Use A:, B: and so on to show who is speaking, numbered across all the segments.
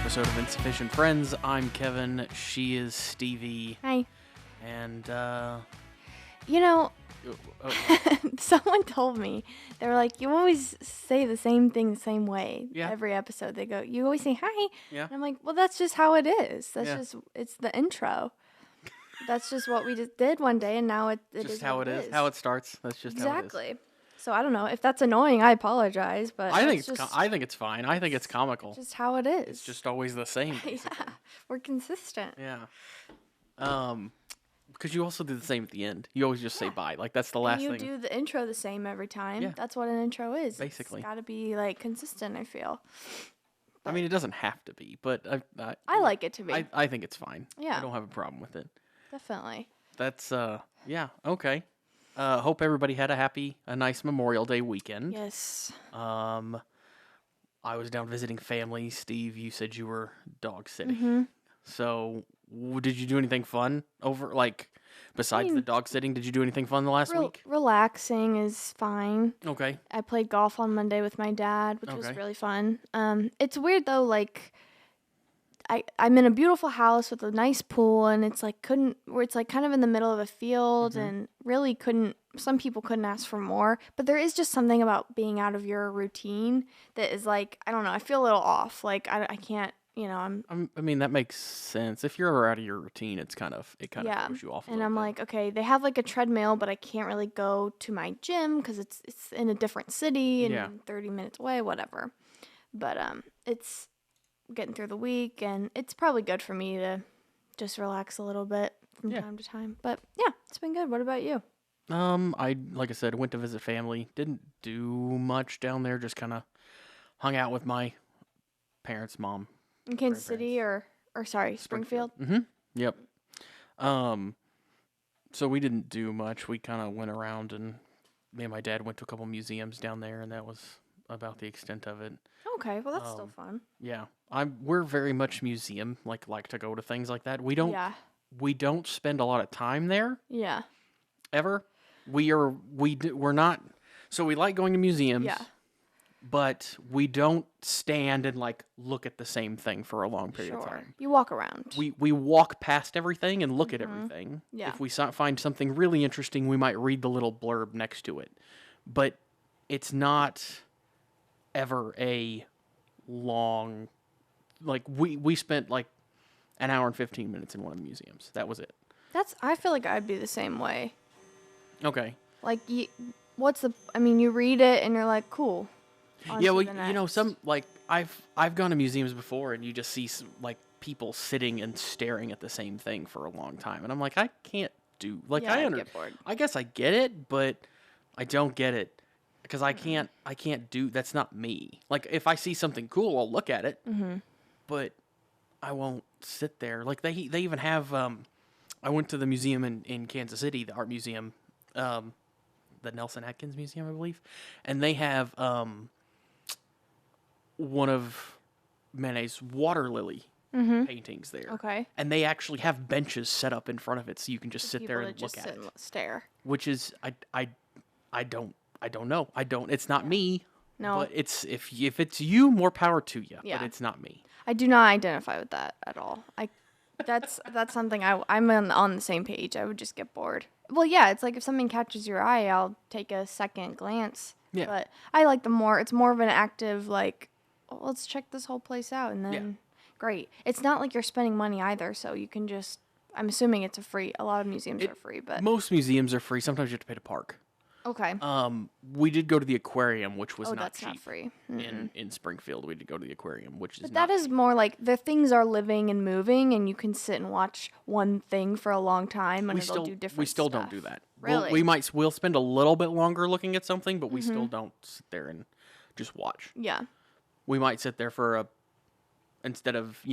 A: episode of Insufficient Friends. I'm Kevin. She is Stevie.
B: Hi.
A: And,
B: You know,
A: oh,
B: someone told me, they were like, you always say the same thing the same way.
A: Yeah.
B: Every episode they go, you always say hi.
A: Yeah.
B: And I'm like, well, that's just how it is. That's
A: Yeah.
B: it's the intro. That's just what we just did one day, and now it
A: just
B: is
A: how
B: what
A: it is. How it starts. That's just how it is.
B: Exactly. So I don't know. If that's annoying, I apologize, but
A: I think
B: it's
A: it's
B: just,
A: I think it's fine. I think it's comical.
B: just how it is.
A: It's just always the same, basically.
B: yeah, we're consistent.
A: Yeah. Because you also do the same at the end. You always just say bye. Like, that's the last
B: You
A: thing.
B: do the intro the same every time.
A: Yeah.
B: That's what an intro is.
A: Basically.
B: It's got to be like consistent, I feel.
A: I mean, it doesn't have to be, but
B: I like it to be.
A: I think it's fine.
B: Yeah.
A: I don't have a problem with it.
B: Definitely.
A: That's, yeah, okay. Hope everybody had a nice Memorial Day weekend.
B: Yes.
A: I was down visiting family. Steve, you said you were dog sitting.
B: Mm-hmm.
A: So, did you do anything fun besides the dog sitting? Did you do anything fun the last week?
B: Relaxing is fine.
A: Okay.
B: I played golf on Monday with my dad, which was
A: Okay.
B: really fun. It's weird though, like I'm in a beautiful house with a nice pool, and it's like kind of in the middle of a field, and really some people couldn't ask for more. But there is just something about being out of your routine that is like, I don't know, I feel a little off. Like I can't,
A: I mean, that makes sense. If you're ever out of your routine, it kind of
B: yeah.
A: throws you off a
B: And
A: little
B: I'm
A: bit.
B: like, okay, they have like a treadmill, but I can't really go to my gym because it's in a different city and
A: Yeah.
B: 30 minutes away, whatever. But it's getting through the week, and it's probably good for me to just relax a little bit from
A: Yeah.
B: time to time. But yeah, it's been good. What about you?
A: Like I said, went to visit family. Didn't do much down there. Just kind of hung out with my parents' mom.
B: In Kansas City or sorry, Springfield?
A: Mm-hmm. Yep. So we didn't do much. We kind of went around, and me and my dad went to a couple museums down there, and that was about the extent of it.
B: Okay, well that's still fun.
A: Yeah, we're very much museum like to go to things like that. We don't spend a lot of time there
B: Yeah.
A: ever. We're not. So we like going to museums.
B: Yeah.
A: But we don't stand and look at the same thing for a long period of time.
B: You walk around.
A: We walk past everything and look at everything.
B: Yeah.
A: If we find something really interesting, we might read the little blurb next to it. But it's not ever a long, we spent an hour and 15 minutes in one of the museums. That was it.
B: I feel like I'd be the same way.
A: Okay.
B: Like you read it and you're like, cool. On
A: Yeah,
B: to
A: well,
B: the
A: you know,
B: next.
A: some I've gone to museums before, and you just see people sitting and staring at the same thing for a long time, and I'm like, I can't do
B: Yeah, I'd get bored.
A: I guess I get it, but I don't get it because I can't do. That's not me. Like if I see something cool, I'll look at it, but I won't sit there. Like they even have. I went to the museum in Kansas City, the art museum, the Nelson Atkins Museum, I believe, and they have one of Manet's water lily paintings there.
B: Okay.
A: And they actually have benches set up in front of it so you can just sit there
B: People
A: and
B: that
A: look
B: just
A: at
B: sit
A: it.
B: and stare.
A: Which is I don't know. It's not me.
B: No.
A: But if it's you, more power to you.
B: Yeah.
A: But it's not me.
B: I do not identify with that at all. That's something I'm on the same page. I would just get bored. Well, yeah, it's like if something catches your eye, I'll take a second glance.
A: Yeah.
B: But I like it's more of an active let's check this whole place out, and then great. It's not like you're spending money either, so you can just. I'm assuming it's a lot of museums are free, but
A: Most museums are free. Sometimes you have to pay to park.
B: okay.
A: We did go to the aquarium, which was not
B: that's
A: cheap.
B: not free.
A: In Springfield, we did go to the aquarium, which is
B: But
A: not
B: that is more like the things are living and moving, and you can sit and watch one thing for a long time, and it'll do different.
A: we still
B: stuff.
A: don't do that.
B: Really?
A: We'll spend a little bit longer looking at something, but we still don't sit there and just watch.
B: Yeah.
A: We might sit there instead of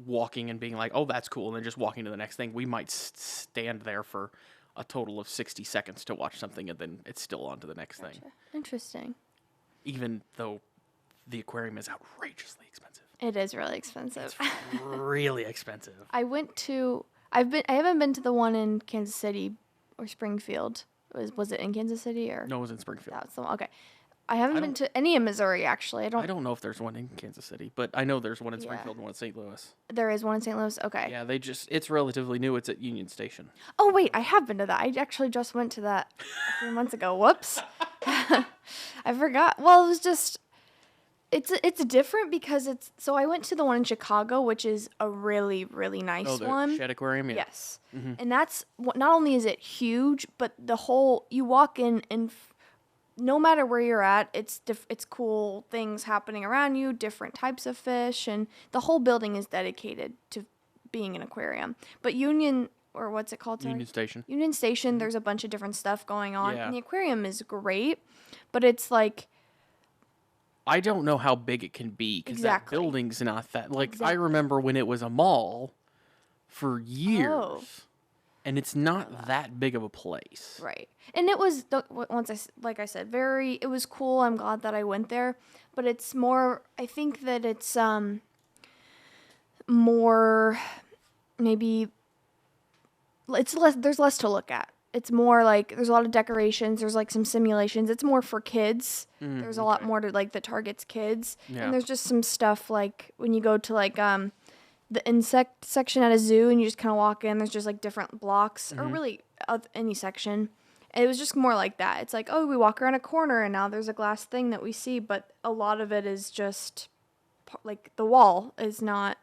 A: walking and being like, oh, that's cool, and then just walking to the next thing. We might stand there for a total of 60 seconds to watch something, and then it's still on to the next thing.
B: Interesting.
A: Even though the aquarium is outrageously expensive.
B: It is really expensive.
A: It's really expensive.
B: I haven't been to the one in Kansas City or Springfield. Was it in Kansas City or?
A: No, it was in Springfield.
B: That's the one. Okay. I haven't been to any in Missouri, actually.
A: I don't know if there's one in Kansas City, but I know there's one in Springfield and one in St. Louis.
B: There is one in St. Louis? Okay.
A: Yeah, it's relatively new. It's at Union Station.
B: Oh, wait, I have been to that. I actually just went to that a few months ago. Whoops. I forgot. Well, it was just, it's different because so I went to the one in Chicago, which is a really, really nice one.
A: Shed Aquarium, yeah.
B: Yes. Mm-hmm. And that's, not only is it huge, but you walk in and no matter where you're at, it's cool things happening around you, different types of fish, and the whole building is dedicated to being an aquarium. But Union, or what's it called?
A: Union Station.
B: Union Station, there's a bunch of different stuff going on,
A: Yeah.
B: and the aquarium is great, but it's like...
A: I don't know how big it can be, because that building's not that... Like, I remember when it was a mall for years, and it's not that big of a place.
B: Right. And it was, like I said, it was cool. I'm glad that I went there. But it's more, I think that it's more, maybe, there's less to look at. It's more like, there's a lot of decorations. There's like some simulations. It's more for kids. There's a lot more to like that targets kids. Yeah. And there's just some stuff like when you go to like, the insect section at a zoo and you just kind of walk in, there's just like different blocks or really any section. It was just more like that. It's like, oh, we walk around a corner and now there's a glass thing that we see, but a lot of it is just like the wall is not,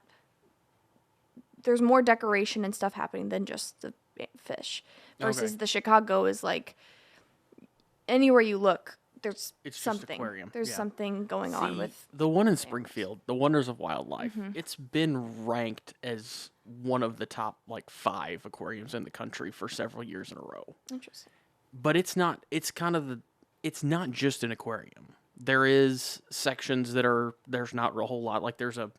B: there's more decoration and stuff happening than just the fish versus the Chicago is like anywhere you look, there's something. There's something going on with
A: the one in Springfield, the Wonders of Wildlife. It's been ranked as one of the top like 5 aquariums in the country for several years in a row.
B: Interesting.
A: But it's not. It's kind of it's not just an aquarium. There is sections there's not a whole lot. Like there's a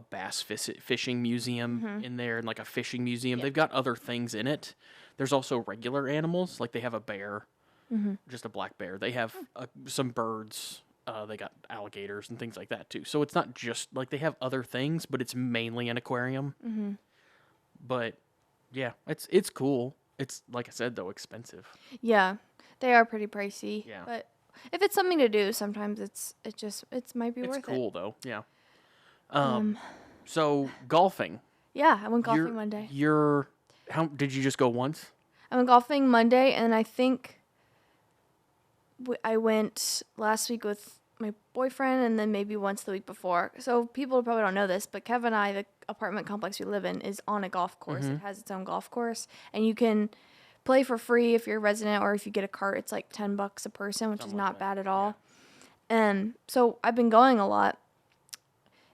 A: bass fishing museum in there and like a fishing museum. Yep. They've got other things in it. There's also regular animals, like they have a bear. Just a black bear. They have some birds. They got alligators and things like that too. So it's not just like they have other things, but it's mainly an aquarium. But yeah, it's cool. It's like I said though, expensive.
B: Yeah, they are pretty pricey.
A: Yeah,
B: but if it's something to do, sometimes it might be worth it.
A: It's cool though. Yeah. So golfing.
B: Yeah, I went golfing Monday.
A: How did you just go once?
B: I went golfing Monday, and I think I went last week with my boyfriend and then maybe once the week before. So people probably don't know this, but Kev and I, the apartment complex we live in, is on a golf course. It has its own golf course. And you can play for free if you're a resident or if you get a cart. It's like $10 a person, which is not bad at all. Yeah. And so I've been going a lot.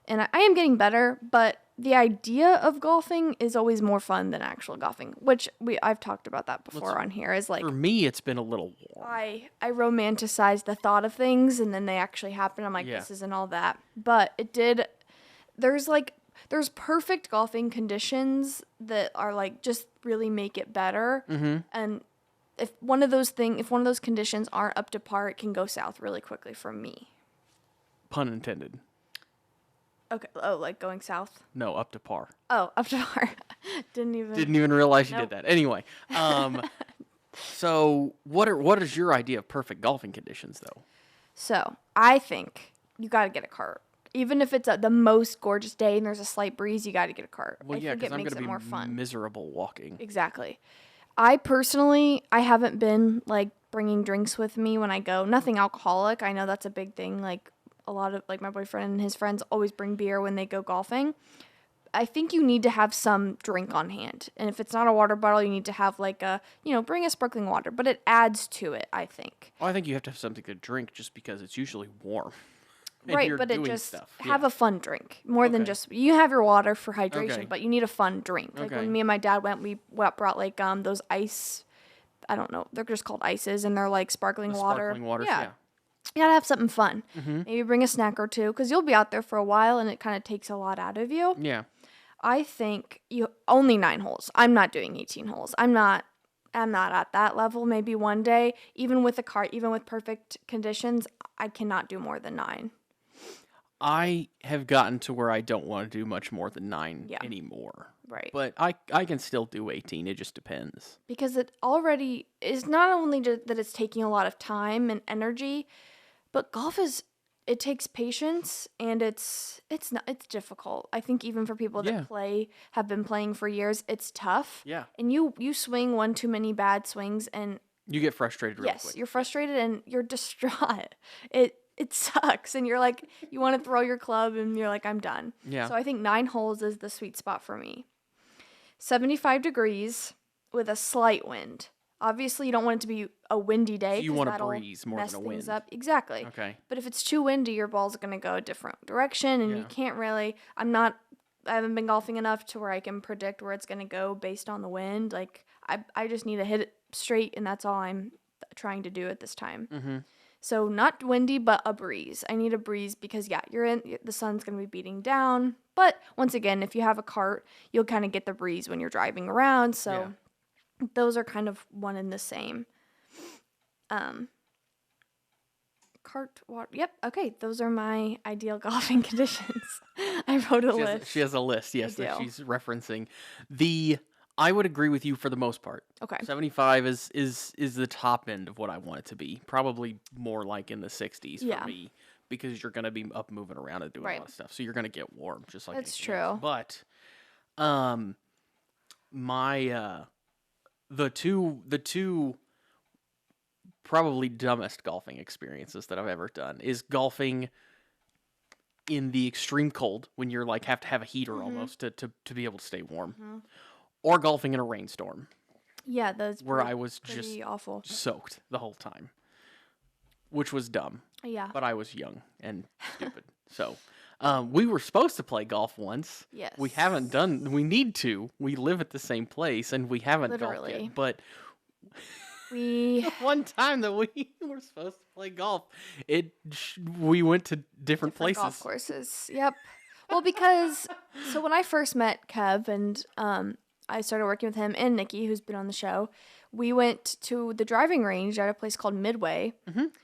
B: And I am getting better, but the idea of golfing is always more fun than actual golfing, which I've talked about that before on here. Is like
A: for me, it's been a little warm.
B: I romanticize the thought of things, and then they actually happen. I'm like, this isn't all that, but it did. There's perfect golfing conditions that are like just really make it better, and if one of those conditions aren't up to par, it can go south really quickly for me.
A: Pun intended.
B: Okay. Oh, like going south?
A: No, up to par.
B: Oh, up to par. Didn't even
A: realize you did that. Anyway, so what is your idea of perfect golfing conditions, though?
B: So I think you got to get a cart. Even if it's the most gorgeous day and there's a slight breeze, you got to get a cart.
A: Well, yeah, because I'm going to be miserable walking.
B: Exactly. I personally, I haven't been like bringing drinks with me when I go. Nothing alcoholic. I know that's a big thing. Like a lot of like my boyfriend and his friends always bring beer when they go golfing. I think you need to have some drink on hand. And if it's not a water bottle, you need to have like bring a sparkling water, but it adds to it, I think.
A: Well, I think you have to have something to drink just because it's usually warm.
B: Right, but it just have a fun drink more than just you have your water for hydration, but you need a fun drink. Like when me and my dad went, we brought like those ice, I don't know, they're just called ices and they're like sparkling water.
A: Sparkling water, yeah.
B: You gotta have something fun. Maybe bring a snack or two because you'll be out there for a while and it kind of takes a lot out of you.
A: Yeah.
B: I think you only 9 holes. I'm not doing 18 holes. I'm not at that level. Maybe one day, even with a cart, even with perfect conditions, I cannot do more than 9.
A: I have gotten to where I don't want to do much more than 9 anymore.
B: Right.
A: But I can still do 18. It just depends.
B: Because it already is not only that it's taking a lot of time and energy, But golf it takes patience, and it's difficult. I think even for people that have been playing for years, it's tough.
A: Yeah.
B: And you swing one too many bad swings, and
A: you get frustrated real quick.
B: Yes, you're frustrated and you're distraught. It sucks, and you're like, you want to throw your club, and you're like, I'm done.
A: Yeah.
B: So I think 9 holes is the sweet spot for me. 75 degrees with a slight wind. Obviously, you don't want it to be a windy day.
A: So you want a breeze more than a wind.
B: Up. Exactly.
A: Okay.
B: But if it's too windy, your ball's going to go a different direction, and you can't really. I haven't been golfing enough to where I can predict where it's going to go based on the wind. Like, I just need to hit it straight, and that's all I'm trying to do at this time.
A: Mm-hmm.
B: So not windy, but a breeze. I need a breeze because, the sun's going to be beating down. But once again, if you have a cart, you'll kind of get the breeze when you're driving around. So those are kind of one and the same. Cart, water. Yep. Okay. Those are my ideal golfing conditions. I wrote a list.
A: She has a list, yes, that she's referencing. I would agree with you for the most part.
B: Okay.
A: 75 is the top end of what I want it to be. Probably more like in the 60s for me, because you're going to be up moving around and doing a lot of stuff. So you're going to get warm, just like
B: that's true.
A: Else. But the two probably dumbest golfing experiences that I've ever done is golfing in the extreme cold when you're like have to have a heater almost to be able to stay warm. Mm-hmm. Or golfing in a rainstorm.
B: Yeah, that's
A: where I was just
B: awful.
A: Soaked the whole time, which was dumb.
B: Yeah.
A: But I was young and stupid. So we were supposed to play golf once.
B: Yes.
A: We haven't done. We need to. We live at the same place, and we haven't golfed yet. But one time that we were supposed to play golf, we went to different places.
B: Golf courses. Yep. Well, because when I first met Kev and I started working with him and Nikki, who's been on the show, we went to the driving range at a place called Midway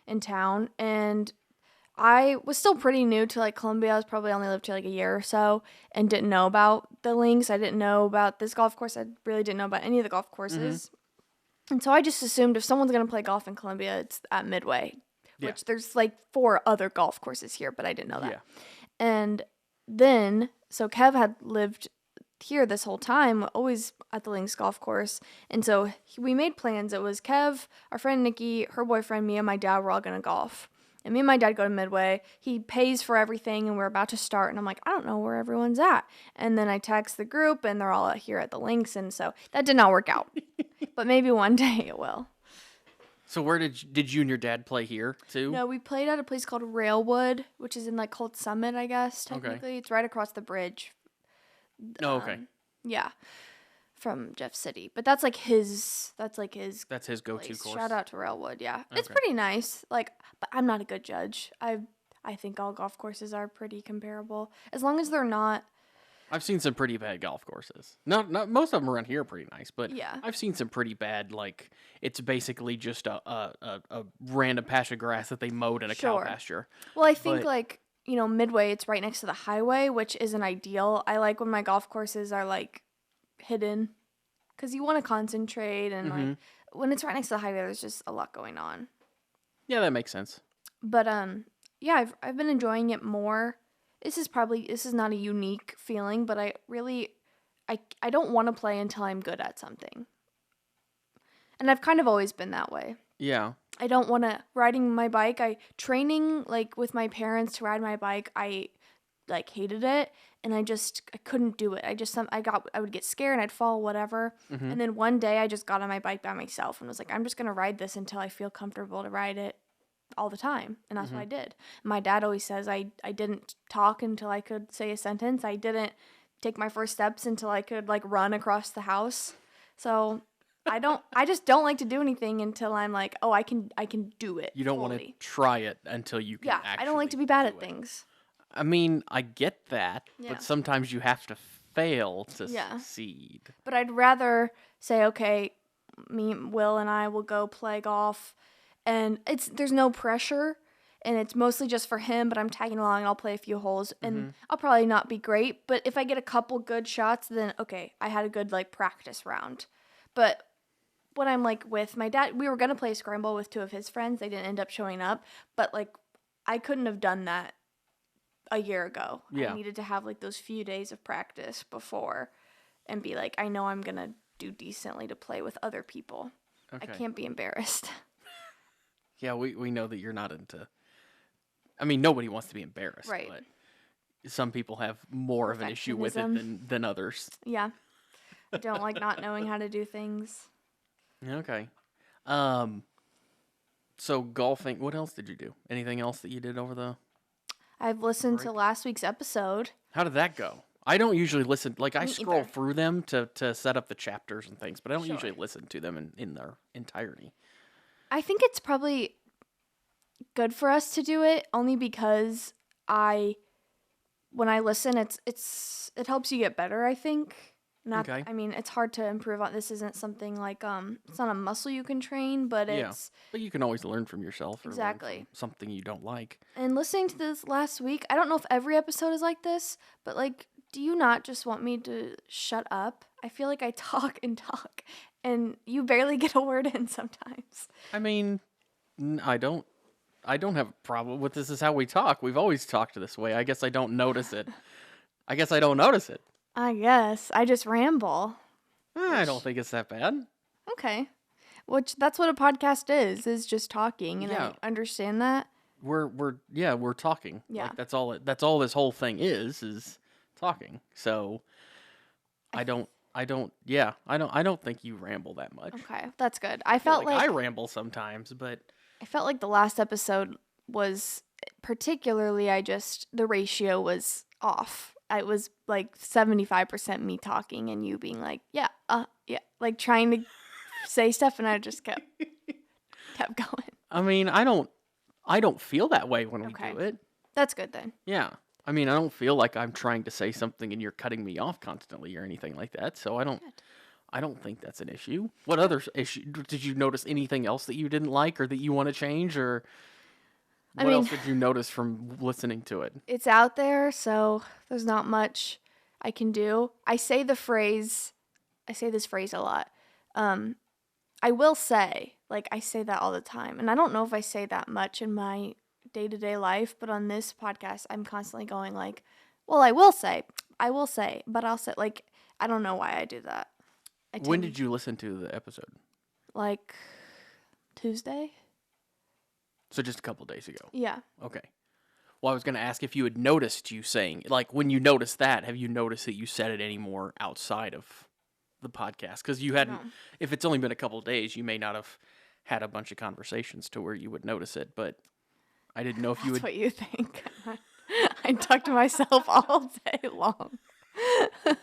B: in town, and I was still pretty new to like Columbia. I was probably only lived here like a year or so and didn't know about the links. I didn't know about this golf course. I really didn't know about any of the golf courses. And so I just assumed if someone's going to play golf in Columbia, it's at Midway, which there's like 4 other golf courses here, but I didn't know that. Yeah. And then, so Kev had lived here this whole time, always at the Links golf course. And so we made plans. It was Kev, our friend Nikki, her boyfriend, me, and my dad were all going to golf. And me and my dad go to Midway. He pays for everything, and we're about to start. And I'm like, I don't know where everyone's at. And then I text the group, and they're all out here at the Links. And so that did not work out. But maybe one day it will.
A: So where did you and your dad play here too?
B: No, we played at a place called Railwood, which is in like Cold Summit, I guess, technically. Okay. It's right across the bridge.
A: Oh, okay.
B: Yeah. From Jeff City. But that's his
A: go-to course.
B: Shout out to Railwood, yeah. Okay. It's pretty nice. Like, but I'm not a good judge. I think all golf courses are pretty comparable. As long as they're not.
A: I've seen some pretty bad golf courses. Not most of them around here are pretty nice, but
B: yeah.
A: I've seen some pretty bad, like it's basically just a random patch of grass that they mowed in a cow pasture.
B: Well, I think Midway, it's right next to the highway, which isn't ideal. I like when my golf courses are like hidden because you want to concentrate, and like when it's right next to the highway, there's just a lot going on.
A: Yeah, that makes sense.
B: But yeah, I've been enjoying it more. This is not a unique feeling, but I don't want to play until I'm good at something. And I've kind of always been that way.
A: Yeah.
B: I don't want to riding my bike. Training like with my parents to ride my bike. I like hated it, and I couldn't do it. I would get scared and I'd fall, whatever. Mm-hmm. And then one day I just got on my bike by myself and was like, I'm just gonna ride this until I feel comfortable to ride it all the time. And that's what I did. My dad always says I didn't talk until I could say a sentence. I didn't take my first steps until I could like run across the house. So I just don't like to do anything until I'm like, oh, I can do it.
A: You don't want to try it until you can actually
B: I don't like to be bad at things.
A: I mean, I get that, but sometimes you have to fail to succeed.
B: But I'd rather say, okay, me, Will, and I will go play golf, and there's no pressure, and it's mostly just for him, but I'm tagging along, and I'll play a few holes, and I'll probably not be great, but if I get a couple good shots, then, okay, I had a good, like, practice round. But when I'm, like, with my dad, we were going to play scramble with 2 of his friends. They didn't end up showing up, but, like, I couldn't have done that a year ago.
A: Yeah.
B: I needed to have like those few days of practice before and be like, I know I'm going to do decently to play with other people.
A: Okay.
B: I can't be embarrassed.
A: Yeah, we know that you're not into... I mean, nobody wants to be embarrassed,
B: Right.
A: but some people have more of an issue with it than others.
B: Yeah. I don't like not knowing how to do things.
A: Okay. So golfing, what else did you do? Anything else that you did over the...
B: I've listened
A: break?
B: to last week's episode.
A: How did that go? I don't usually listen. Like, I
B: Me
A: scroll
B: either.
A: through them to set up the chapters and things, but I don't
B: Sure.
A: usually listen to them in their entirety.
B: I think it's probably good for us to do it only because when I listen, it helps you get better, I think.
A: Okay.
B: I mean, it's hard to improve on. This isn't something like it's not a muscle you can train, but it's
A: But you can always learn from yourself or learn
B: exactly
A: from something you don't like.
B: And listening to this last week, I don't know if every episode is like this, but like, do you not just want me to shut up? I feel like I talk and talk, and you barely get a word in sometimes.
A: I mean, I don't have a problem with this. Is how we talk. We've always talked this way. I guess I don't notice it. I guess I just ramble. I don't think it's that bad.
B: Okay. Which that's what a podcast is just talking, and
A: Yeah.
B: I understand that.
A: We're talking.
B: Yeah.
A: Like, that's all this whole thing is talking. So I don't think you ramble that much.
B: Okay, that's good. I
A: I feel
B: felt
A: like
B: like
A: I ramble sometimes, but
B: I felt like the last episode was particularly the ratio was off. It was like 75% me talking and you being like, yeah, like trying to say stuff, and I just kept going.
A: I mean, I don't feel that way when we
B: Okay.
A: do it.
B: That's good then.
A: Yeah. I mean, I don't feel like I'm trying to say something and you're cutting me off constantly or anything like that. So I don't think that's an issue. What other issue did you notice? Anything else that you didn't like or that you want to change, or what else did you notice from listening to it?
B: It's out there, so there's not much I can do. I say this phrase a lot. I will say, like, I say that all the time, and I don't know if I say that much in my day-to-day life, but on this podcast, I'm constantly going like, well, I will say, but I'll say, like, I don't know why I do that.
A: When did you listen to the episode?
B: Like, Tuesday?
A: So just a couple days ago.
B: Yeah.
A: Okay. Well, I was going to ask if you had noticed you saying, like, when you noticed that, have you noticed that you said it anymore outside of the podcast? Because you hadn't, if it's only been a couple of days, you may not have had a bunch of conversations to where you would notice it, but I didn't know if you would.
B: That's what you think. I talk to myself all day long.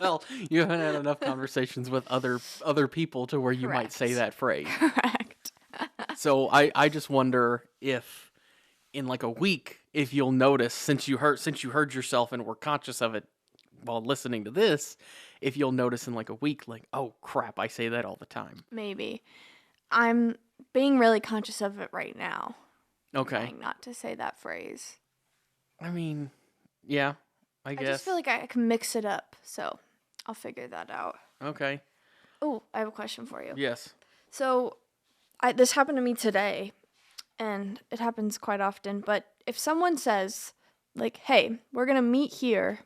A: Well, you haven't had enough conversations with other people to where you might say that phrase.
B: Correct.
A: So I just wonder if in like a week, if you'll notice, since you heard yourself and were conscious of it while listening to this, if you'll notice in like a week, like, oh crap, I say that all the time.
B: Maybe. I'm being really conscious of it right now.
A: Okay.
B: Trying not to say that phrase.
A: I mean, yeah, I guess.
B: I just feel like I can mix it up, so I'll figure that out.
A: Okay.
B: Oh, I have a question for you.
A: Yes.
B: So, this happened to me today, and it happens quite often, but if someone says, like, hey, we're going to meet here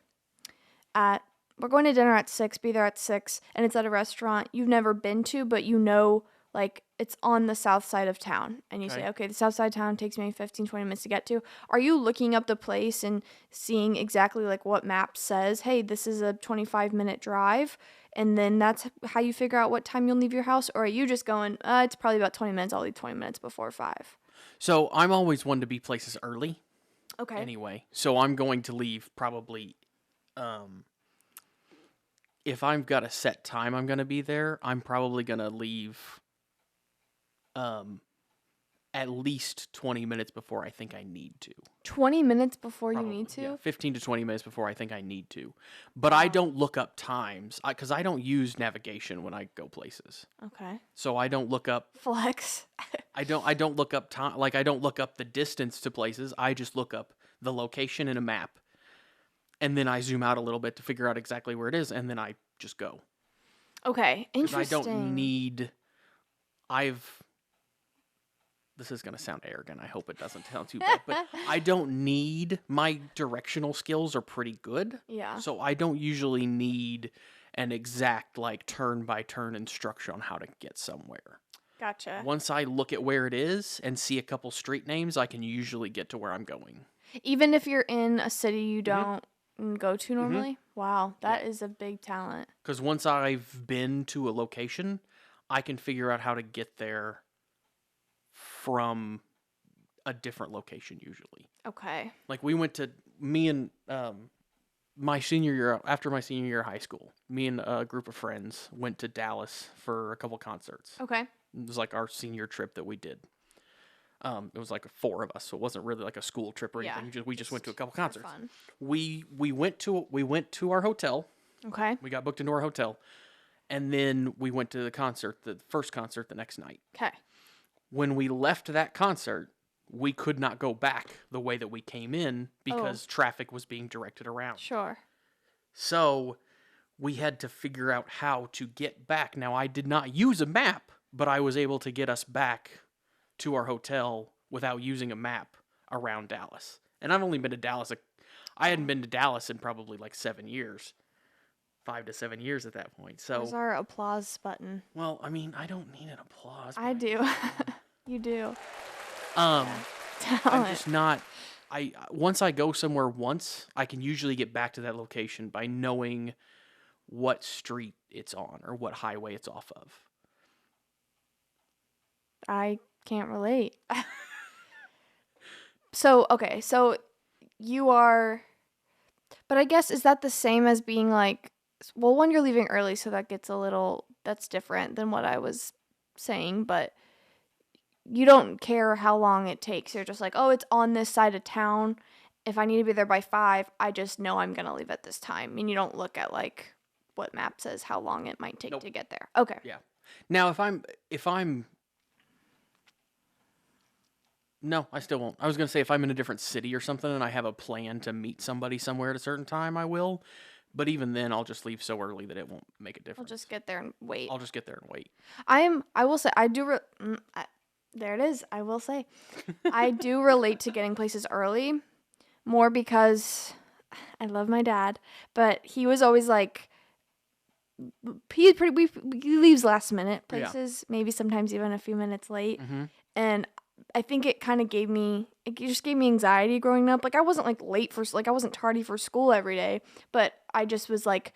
B: we're going to dinner at 6, be there at 6, and it's at a restaurant you've never been to, but you know, like, it's on the south side of town, and you say, okay, the south side of town takes me 15, 20 minutes to get to. Are you looking up the place and seeing exactly, like, what map says, hey, this is a 25-minute drive, and then that's how you figure out what time you'll leave your house? Or are you just going, it's probably about 20 minutes, I'll leave 20 minutes before 5?
A: So I'm always one to be places early.
B: Okay.
A: Anyway, so I'm going to leave probably, if I've got a set time I'm going to be there, I'm probably going to leave at least 20 minutes before I think I need to.
B: 20 minutes before
A: Probably,
B: you need to?
A: Yeah, 15 to 20 minutes before I think I need to. But I don't look up times, because I don't use navigation when I go places.
B: Okay.
A: So I don't look up...
B: Flex.
A: I don't look up time, like I don't look up the distance to places. I just look up the location in a map. And then I zoom out a little bit to figure out exactly where it is, and then I just go.
B: Okay, interesting.
A: I don't need... this is going to sound arrogant. I hope it doesn't sound too bad, but I don't need, my directional skills are pretty good.
B: Yeah.
A: So I don't usually need an exact like turn by turn instruction on how to get somewhere.
B: Gotcha.
A: Once I look at where it is and see a couple street names, I can usually get to where I'm going.
B: Even if you're in a city you don't go to normally? Wow, that
A: Yeah.
B: is a big talent.
A: Because once I've been to a location, I can figure out how to get there from a different location usually.
B: Okay.
A: Like we went to, me and my senior year, after my senior year of high school, me and a group of friends went to Dallas for a couple concerts.
B: Okay.
A: It was like our senior trip that we did. It was like 4 of us, so it wasn't really like a school trip or
B: Yeah,
A: anything. We just went to a couple
B: for
A: concerts.
B: fun.
A: We went to our hotel.
B: Okay.
A: We got booked into our hotel, and then we went to the concert, the first concert, the next night.
B: Okay.
A: When we left that concert, we could not go back the way that we came in because traffic was being directed around.
B: Sure.
A: So we had to figure out how to get back. Now, I did not use a map, but I was able to get us back to our hotel without using a map around Dallas. And I've only been to Dallas. I hadn't been to Dallas in probably like 7 years. 5 to 7 years at that point. So,
B: Where's our applause button?
A: well, I mean, I don't need an applause.
B: I do. You do.
A: I'm
B: Talent.
A: just not. Once I go somewhere once, I can usually get back to that location by knowing what street it's on or what highway it's off of.
B: I can't relate. So, okay, so you are, but I guess, is that the same as being like, well, one, you're leaving early, so that gets that's different than what I was saying, but you don't care how long it takes. You're just like, oh, it's on this side of town. If I need to be there by 5, I just know I'm going to leave at this time. And you don't look at like what map says how long it might take
A: Nope.
B: to get there. Okay.
A: Yeah. Now, if I'm, no, I still won't. I was going to say if I'm in a different city or something and I have a plan to meet somebody somewhere at a certain time, I will. But even then, I'll just leave so early that it won't make a difference.
B: I'll just get there and wait.
A: I'll just get there and wait.
B: I will say, I do, there it is. I will say, I do relate to getting places early more because I love my dad, but he was always like, he leaves last minute places, maybe sometimes even a few minutes late.
A: Mm-hmm.
B: And I think it kind of just gave me anxiety growing up. Like I wasn't like late I wasn't tardy for school every day, but I just was like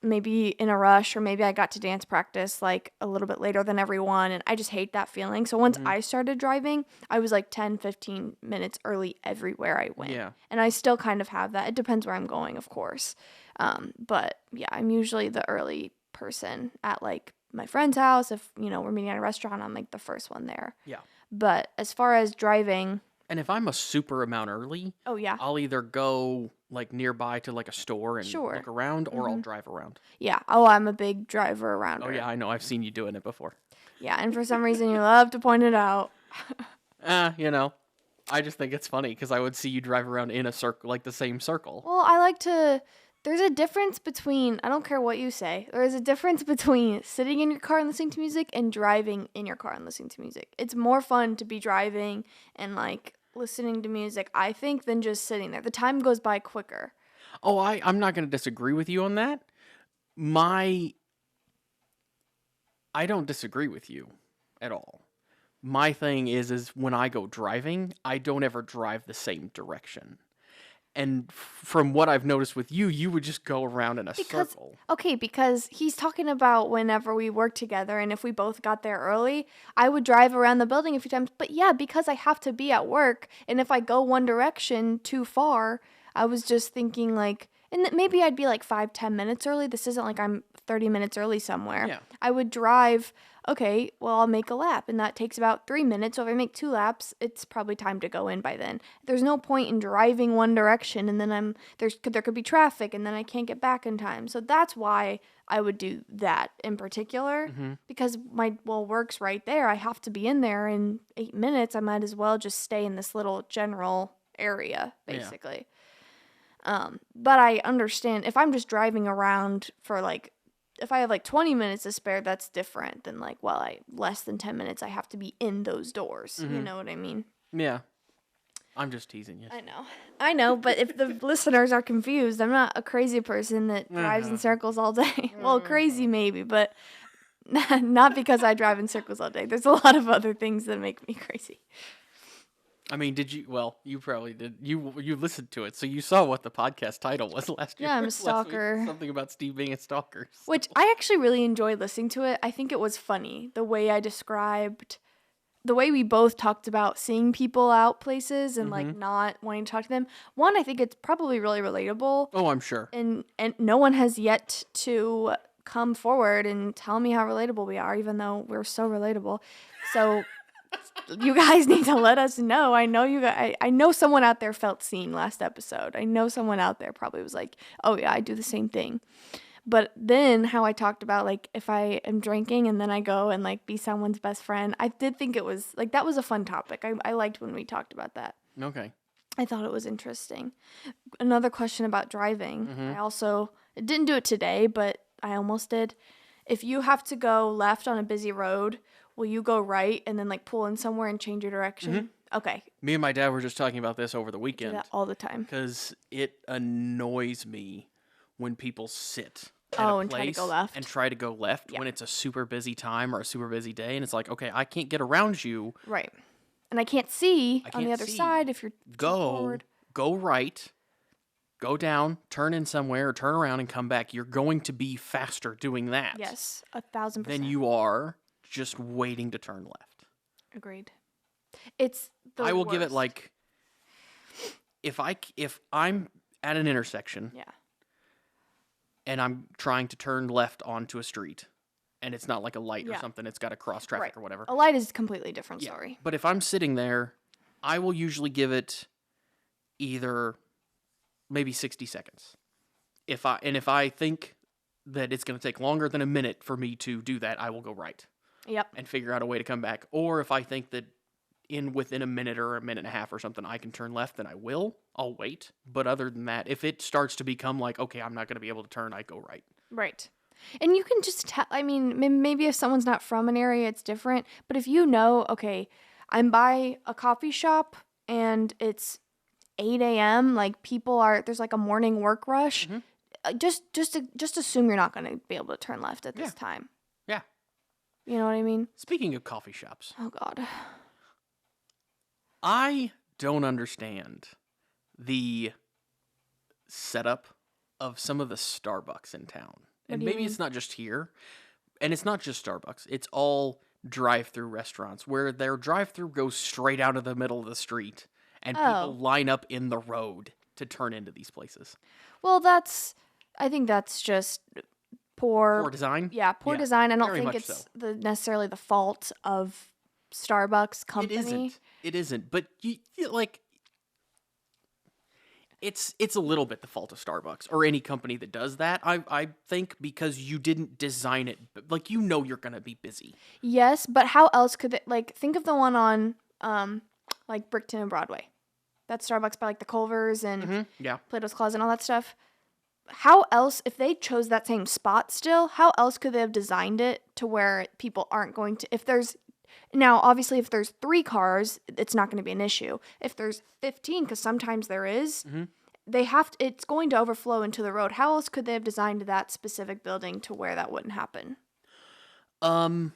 B: maybe in a rush, or maybe I got to dance practice like a little bit later than everyone. And I just hate that feeling. So once I started driving, I was like 10, 15 minutes early everywhere I went.
A: Yeah.
B: And I still kind of have that. It depends where I'm going, of course. But yeah, I'm usually the early person at like my friend's house. If, we're meeting at a restaurant, I'm like the first one there.
A: Yeah.
B: But as far as driving,
A: And if I'm a super amount early,
B: oh yeah,
A: I'll either go like nearby to like a store and
B: Sure.
A: look around, or I'll drive around.
B: yeah. Oh, I'm a big driver around.
A: Oh yeah, I know. I've seen you doing it before.
B: Yeah, and for some reason you love to point it out.
A: I just think it's funny because I would see you drive around in a circle, like the same circle.
B: Well, I like to. There's a difference between, I don't care what you say, there is a difference between sitting in your car and listening to music and driving in your car and listening to music. It's more fun to be driving and like listening to music, I think, than just sitting there. The time goes by quicker.
A: Oh, I'm not going to disagree with you on that. I don't disagree with you at all. My thing is when I go driving, I don't ever drive the same direction. And from what I've noticed with you, you would just go around in a circle.
B: Okay, because he's talking about whenever we work together, and if we both got there early, I would drive around the building a few times. But yeah, because I have to be at work, and if I go one direction too far, I was just thinking like, and maybe I'd be like 5-10 minutes early. This isn't like I'm 30 minutes early somewhere.
A: Yeah.
B: I would drive, okay, well, I'll make a lap, and that takes about 3 minutes. So if I make 2 laps, it's probably time to go in by then. There's no point in driving one direction, and then there could be traffic, and then I can't get back in time. So that's why I would do that in particular, because work's right there. I have to be in there in 8 minutes. I might as well just stay in this little general area, basically. Yeah. But I understand if I'm just driving around for like if I have like 20 minutes to spare, that's different than like, well, less than 10 minutes, I have to be in those doors. You know what I mean?
A: Yeah. I'm just teasing you.
B: I know, but if the listeners are confused, I'm not a crazy person that drives in circles all day. Well, crazy maybe, but not because I drive in circles all day. There's a lot of other things that make me crazy.
A: I mean, did you? Well, you probably did. You listened to it, so you saw what the podcast title was last year.
B: Yeah, I'm a
A: last week.
B: stalker.
A: Something about Steve being a stalker. So.
B: Which I actually really enjoyed listening to it. I think it was funny the way I described. The way we both talked about seeing people out places and like not wanting to talk to them. One, I think it's probably really relatable.
A: Oh, I'm sure.
B: And no one has yet to come forward and tell me how relatable we are, even though we're so relatable. So you guys need to let us know. I know you guys, I know someone out there felt seen last episode. I know someone out there probably was like, oh yeah, I do the same thing. But then how I talked about, like, if I am drinking and then I go and, like, be someone's best friend, I did think it was, like, that was a fun topic. I liked when we talked about that.
A: Okay.
B: I thought it was interesting. Another question about driving. I didn't do it today, but I almost did. If you have to go left on a busy road, will you go right and then, like, pull in somewhere and change your direction? Okay.
A: Me and my dad were just talking about this over the weekend.
B: I do that all the time.
A: Because it annoys me when people sit at a
B: and
A: place
B: try to go left.
A: and try to go left when it's a super busy time or a super busy day, and it's like, okay, I can't get around you.
B: Right. And I can't see on the other side if you're forward.
A: Go right, go down, turn in somewhere, turn around and come back. You're going to be faster doing that.
B: Yes, 1,000%.
A: Than you are just waiting to turn left.
B: Agreed. It's the
A: I will
B: worst.
A: give it like if I'm at an intersection.
B: Yeah.
A: And I'm trying to turn left onto a street, and it's not like a light or something. It's got a cross traffic or whatever.
B: A light is a completely different story.
A: But if I'm sitting there, I will usually give it either maybe 60 seconds. If I think that it's going to take longer than a minute for me to do that, I will go right.
B: Yep.
A: And figure out a way to come back. Or if I think that within a minute or a minute and a half or something, I can turn left, then I will. I'll wait. But other than that, if it starts to become like, okay, I'm not going to be able to turn, I go right.
B: Right. And you can just tell, I mean, maybe if someone's not from an area, it's different. But if you know, okay, I'm by a coffee shop and it's 8 a.m., like there's like a morning work rush, just assume you're not going to be able to turn left at this time.
A: Yeah.
B: You know what I mean?
A: Speaking of coffee shops.
B: Oh, God.
A: I don't understand the setup of some of the Starbucks in town. And maybe it's not just here. And it's not just Starbucks. It's all drive-through restaurants where their drive-through goes straight out of the middle of the street and people line up in the road to turn into these places.
B: Well, I think that's just poor
A: design?
B: Yeah, poor design. I don't think it's necessarily the fault of Starbucks company.
A: It isn't. But you like it's a little bit the fault of Starbucks or any company that does that. I think because you didn't design it, like you're gonna be busy.
B: Yes, but how else could they, like, think of the one on like Brickton and Broadway. That's Starbucks by like the Culvers and Plato's Closet and all that stuff. How else, if they chose that same spot still, how else could they have designed it to where people aren't going to, now, obviously, if there's 3 cars, it's not going to be an issue. If there's 15, because sometimes there is, it's going to overflow into the road. How else could they have designed that specific building to where that wouldn't happen?
A: I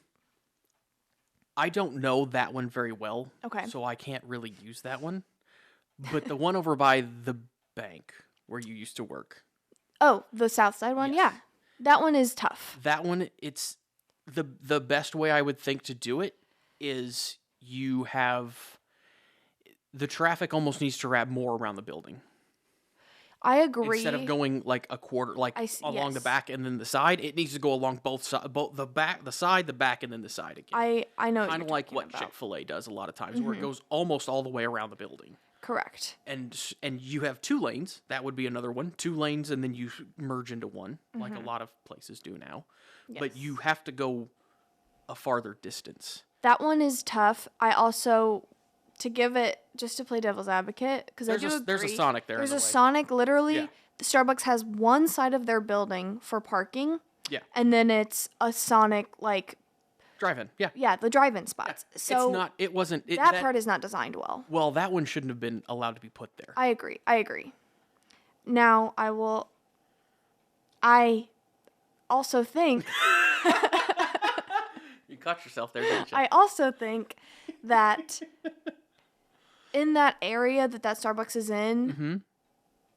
A: don't know that one very well.
B: Okay.
A: So I can't really use that one. But the one over by the bank where you used to work. Oh,
B: the South Side one?
A: Yes.
B: Yeah. That one is tough.
A: That one, it's the best way I would think to do it is you have the traffic almost needs to wrap more around the building.
B: I agree.
A: Instead of going like a quarter, like along the back and then the side, it needs to go along both sides, both the back, the side, the back, and then the side again.
B: I know.
A: Kind of like what Chick-fil-A does a lot of times, where it goes almost all the way around the building.
B: Correct.
A: And you have 2 lanes. That would be another one. 2 lanes, and then you merge into one, like a lot of places do now. Yes. But you have to go a farther distance.
B: That one is tough. I also, to give it, just to play devil's advocate, because I do agree.
A: There's a Sonic there.
B: There's a Sonic, literally. Yeah. Starbucks has one side of their building for parking,
A: Yeah.
B: And then it's a Sonic, like,
A: Drive-in. Yeah.
B: yeah, the drive-in spots.
A: Yeah.
B: So
A: it's not. It wasn't.
B: that part is not designed well.
A: Well, that one shouldn't have been allowed to be put there.
B: I agree. Now, I also think...
A: You caught yourself there, didn't you?
B: I also think that in that area that Starbucks is in,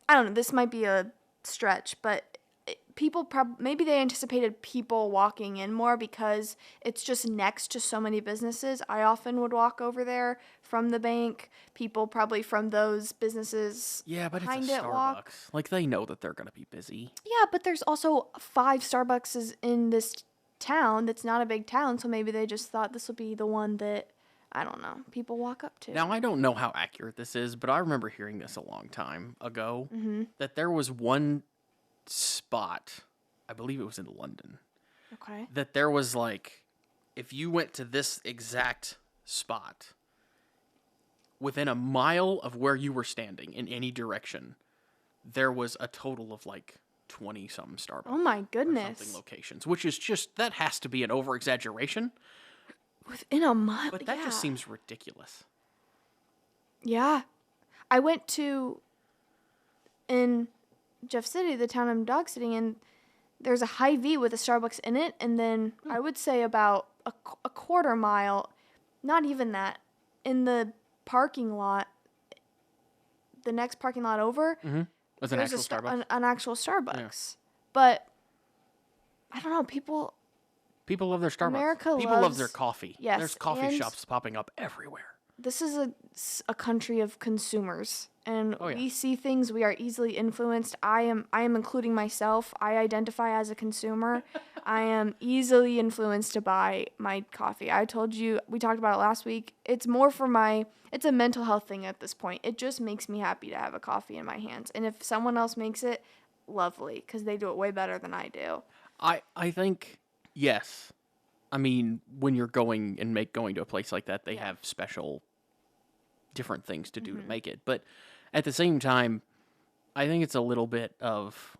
B: I don't know, this might be a stretch, but people maybe they anticipated people walking in more because it's just next to so many businesses. I often would walk over there from the bank. People probably from those businesses
A: Yeah, but it's a
B: behind it
A: Starbucks.
B: walk.
A: Like, they know that they're going to be busy.
B: Yeah, but there's also 5 Starbucks in this town that's not a big town, so maybe they just thought this would be the one that, I don't know, people walk up to.
A: Now, I don't know how accurate this is, but I remember hearing this a long time ago, that there was one spot, I believe it was in London,
B: Okay.
A: that there was like, if you went to this exact spot, within a mile of where you were standing in any direction, there was a total of like 20-something Starbucks.
B: Oh my
A: Or
B: goodness.
A: something locations, which is just, that has to be an over-exaggeration,
B: Within a mile.
A: but that just seems ridiculous.
B: Yeah. I went to, in Jeff City, the town I'm dog sitting in, there's a Hy-Vee with a Starbucks in it, and then I would say about a quarter mile, not even that, in the parking lot, the next parking lot over,
A: Was an
B: there's
A: actual Starbucks.
B: an actual Starbucks. But, I don't know, people
A: People love their Starbucks.
B: America
A: People love
B: loves-
A: their coffee.
B: yes,
A: There's coffee
B: and-
A: shops popping up everywhere.
B: this is a country of consumers, and
A: Oh, yeah.
B: we see things, we are easily influenced. I am including myself. I identify as a consumer. I am easily influenced to buy my coffee. I told you, we talked about it last week. It's more for it's a mental health thing at this point. It just makes me happy to have a coffee in my hands. And if someone else makes it, lovely, because they do it way better than I do.
A: I think, yes. I mean, when you're going to a place like that, they have special different things to do to make it. But at the same time, I think it's a little bit of,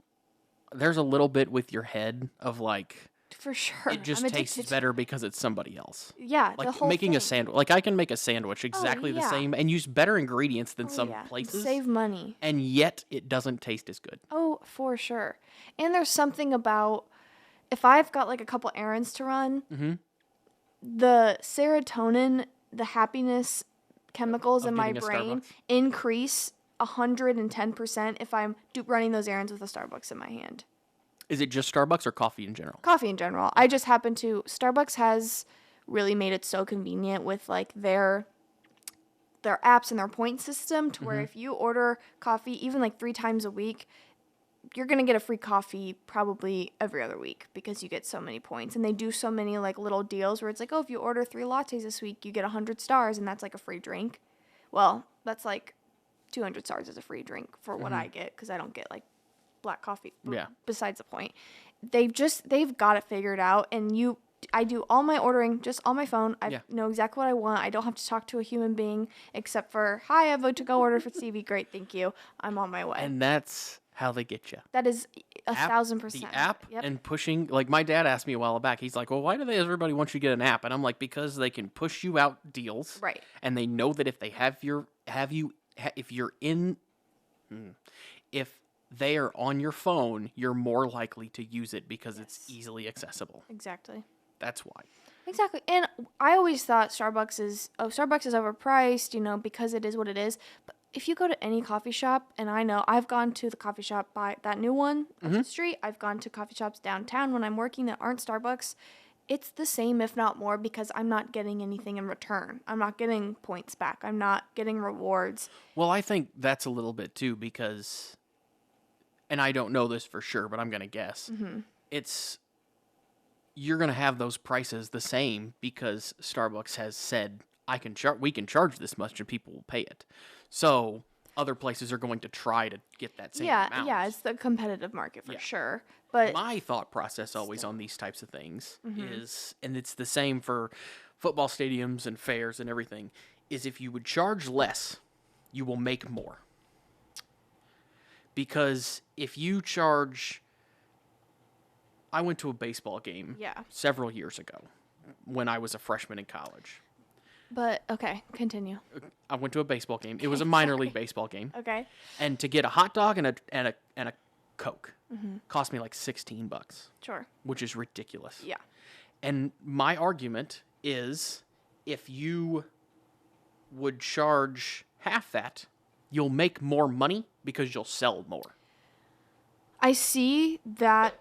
A: there's a little bit with your head of like,
B: For sure.
A: it just
B: I'm
A: tastes
B: addicted
A: better because it's somebody else.
B: Yeah, the
A: Like
B: whole
A: making a
B: thing.
A: sandwich. Like I can make a sandwich exactly the
B: yeah.
A: same and use better ingredients than
B: Oh,
A: some
B: yeah.
A: places.
B: Save money.
A: And yet it doesn't taste as good.
B: Oh, for sure. And there's something about, if I've got like a couple errands to run, the serotonin, the happiness chemicals
A: Of
B: in my
A: getting a
B: brain
A: Starbucks?
B: increase 110% if I'm running those errands with a Starbucks in my hand.
A: Is it just Starbucks or coffee in general?
B: Coffee in general. I just happen to, Starbucks has really made it so convenient with like their apps and their point system to where if you order coffee even like 3 times a week, you're going to get a free coffee probably every other week because you get so many points. And they do so many like little deals where it's like, oh, if you order 3 lattes this week, you get 100 stars and that's like a free drink. Well, that's like 200 stars as a free drink for what I get because I don't get like black coffee.
A: Yeah.
B: Besides the point. They've got it figured out, and I do all my ordering just on my phone. I know exactly what I want. I don't have to talk to a human being except for, hi, I have a to-go order for Stevie. Great, thank you. I'm on my way.
A: And that's how they get you.
B: That is 1,000%.
A: The app
B: Yep.
A: and pushing, like my dad asked me a while back, he's like, well, why do everybody want you to get an app? And I'm like, because they can push you out deals.
B: Right.
A: And they know that if they if they are on your phone, you're more likely to use it because it's easily accessible.
B: Exactly.
A: That's why.
B: Exactly. And I always thought Starbucks is overpriced, because it is what it is. But if you go to any coffee shop, and I know I've gone to the coffee shop by that new one up the street, I've gone to coffee shops downtown when I'm working that aren't Starbucks, it's the same, if not more, because I'm not getting anything in return. I'm not getting points back. I'm not getting rewards.
A: Well, I think that's a little bit too because, and I don't know this for sure, but I'm going to guess, you're going to have those prices the same because Starbucks has said, we can charge this much and people will pay it. So other places are going to try to get that same amount.
B: Yeah, it's the competitive market for sure. But
A: my thought process always on these types of things is, and it's the same for football stadiums and fairs and everything, is if you would charge less, you will make more. Because if you charge I went to a baseball game
B: Yeah.
A: several years ago when I was a freshman in college.
B: But, okay, continue.
A: I went to a baseball game. It was a
B: Okay,
A: minor
B: sorry.
A: league baseball game.
B: Okay.
A: And to get a hot dog and a Coke cost me like $16,
B: Sure.
A: which is ridiculous.
B: Yeah.
A: And my argument is if you would charge half that, you'll make more money because you'll sell more.
B: I see that.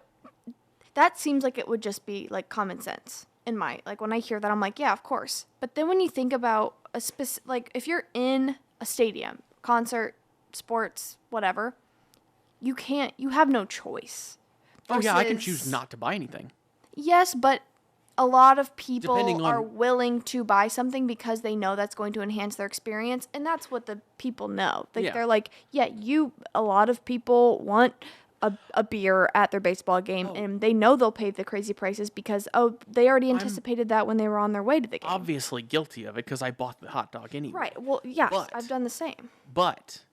B: That seems like it would just be like common sense in my, like when I hear that, I'm like, yeah, of course. But then when you think about like if you're in a stadium, concert, sports, whatever, you have no choice.
A: Oh yeah, I can
B: Versus-
A: choose not to buy anything.
B: Yes, but a lot of people
A: Depending on-
B: are willing to buy something because they know that's going to enhance their experience, and that's what the people know. Like
A: Yeah.
B: they're like, yeah, a lot of people want a beer at their baseball game, and they know they'll pay the crazy prices because they already anticipated that when they were on their way to the game.
A: Obviously guilty of it because I bought the hot dog anyway.
B: Right. Well, yes,
A: But-
B: I've done the same.
A: But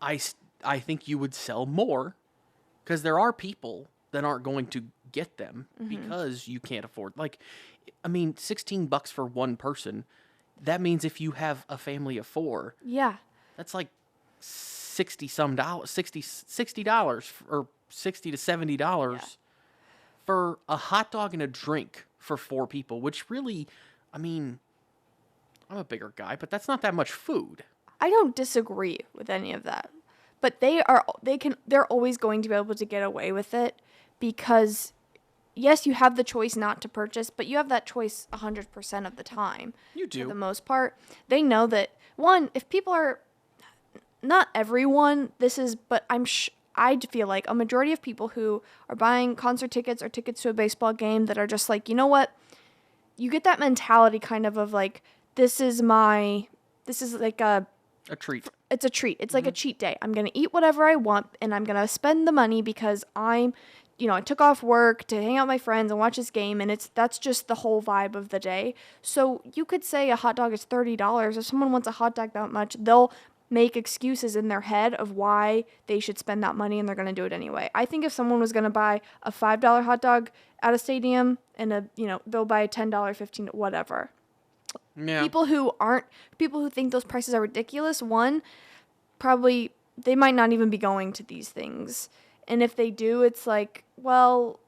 A: I think you would sell more because there are people that aren't going to get them because you can't afford. Like, I mean, $16 for one person. That means if you have a family of 4,
B: Yeah.
A: that's like $60 or $60 to $70 for a hot dog and a drink for 4 people. Which really, I mean, I'm a bigger guy, but that's not that much food.
B: I don't disagree with any of that. But they're always going to be able to get away with it because yes, you have the choice not to purchase, but you have that choice 100% of the time.
A: You do.
B: For the most part. They know that if people are not everyone, but I feel like a majority of people who are buying concert tickets or tickets to a baseball game that are just like, you know what? You get that mentality kind of like this is like a
A: treat.
B: It's a treat. It's like a cheat day. I'm going to eat whatever I want and I'm going to spend the money because I took off work to hang out with my friends and watch this game, and that's just the whole vibe of the day. So you could say a hot dog is $30. If someone wants a hot dog that much, they'll make excuses in their head of why they should spend that money, and they're going to do it anyway. I think if someone was going to buy a $5 hot dog at a stadium and they'll buy a $10, $15, whatever.
A: Yeah.
B: People who think those prices are ridiculous, probably they might not even be going to these things. And if they do, it's like, well,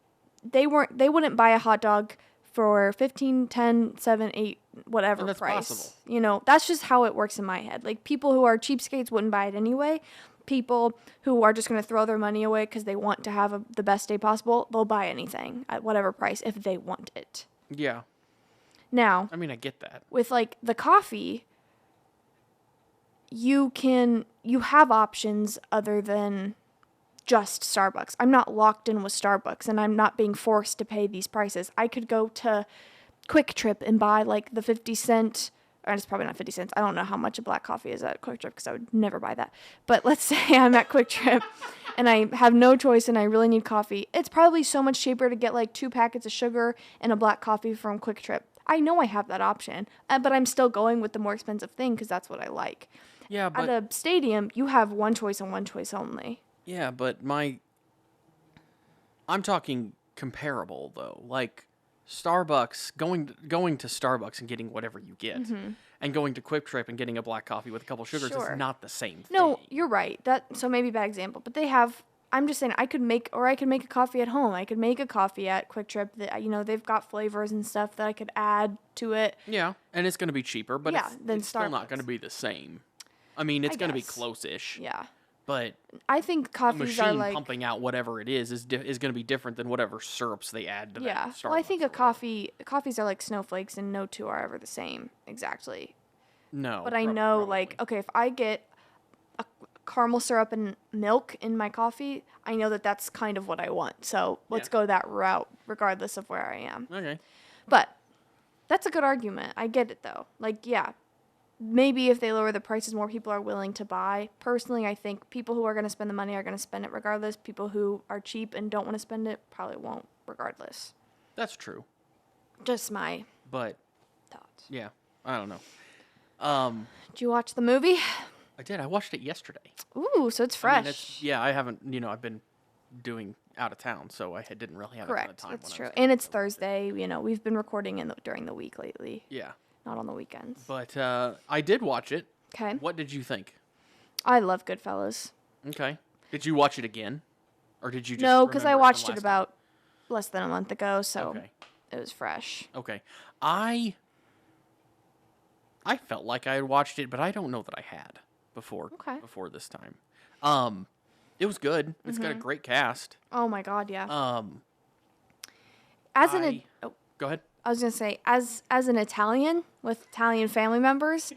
B: they wouldn't buy a hot dog for 15, 10, 7, 8, whatever
A: And that's
B: price.
A: possible.
B: That's just how it works in my head. Like people who are cheapskates wouldn't buy it anyway. People who are just going to throw their money away because they want to have the best day possible, they'll buy anything at whatever price if they want it.
A: Yeah.
B: Now,
A: I mean, I get that.
B: with like the coffee, you have options other than just Starbucks. I'm not locked in with Starbucks and I'm not being forced to pay these prices. I could go to Quick Trip and buy like the 50 cent, or it's probably not 50 cents. I don't know how much a black coffee is at Quick Trip because I would never buy that. But let's say I'm at Quick Trip and I have no choice and I really need coffee. It's probably so much cheaper to get like 2 packets of sugar and a black coffee from Quick Trip. I know I have that option, but I'm still going with the more expensive thing because that's what I like.
A: Yeah, but
B: At a stadium, you have one choice and one choice only.
A: yeah, but I'm talking comparable though. Like Starbucks, going to Starbucks and getting whatever you get, and going to Quick Trip and getting a black coffee with a couple sugars
B: Sure.
A: is not the same
B: No,
A: thing.
B: you're right. So maybe bad example, but they have. I'm just saying I could make a coffee at home. I could make a coffee at Quick Trip that they've got flavors and stuff that I could add to it.
A: Yeah, and it's going to be cheaper, but
B: Yeah, than
A: it's still not
B: Starbucks.
A: going to be the same. I mean, it's going to be
B: guess.
A: close-ish,
B: Yeah,
A: but
B: I think
A: a
B: coffees are
A: machine
B: like
A: pumping out whatever it is going to be different than whatever syrups they add to that
B: yeah.
A: Starbucks.
B: Well, I think coffees are like snowflakes, and no two are ever the same exactly.
A: No,
B: But I know
A: probably.
B: like okay, if I get a caramel syrup and milk in my coffee, I know that that's kind of what I want. So let's go that route, regardless of where I am.
A: Okay.
B: But that's a good argument. I get it though. Like, yeah, maybe if they lower the prices, more people are willing to buy. Personally, I think people who are going to spend the money are going to spend it regardless. People who are cheap and don't want to spend it probably won't regardless.
A: That's true.
B: Just my
A: But
B: thoughts.
A: yeah, I don't know.
B: Did you watch the movie?
A: I did. I watched it yesterday.
B: Ooh, so it's
A: I
B: fresh.
A: mean, I haven't. I've been doing out of town, so I didn't really have a ton of
B: Correct.
A: time.
B: That's
A: when
B: true.
A: I was
B: And it's
A: to watch it.
B: Thursday. You know, we've been recording during the week lately,
A: Yeah,
B: not on the weekends.
A: but I did watch it.
B: Okay.
A: What did you think?
B: I love Goodfellas.
A: Okay. Did you watch it again, or did you just
B: No, because I
A: remember
B: watched
A: from
B: it
A: last
B: about less than a month ago,
A: time?
B: so
A: Okay.
B: it was fresh.
A: Okay. I felt like I had watched it, but I don't know that I had before
B: Okay.
A: before this time. It was good. It's got a great cast.
B: Oh my God, yeah.
A: I go ahead.
B: I was gonna say, as an Italian with Italian family members,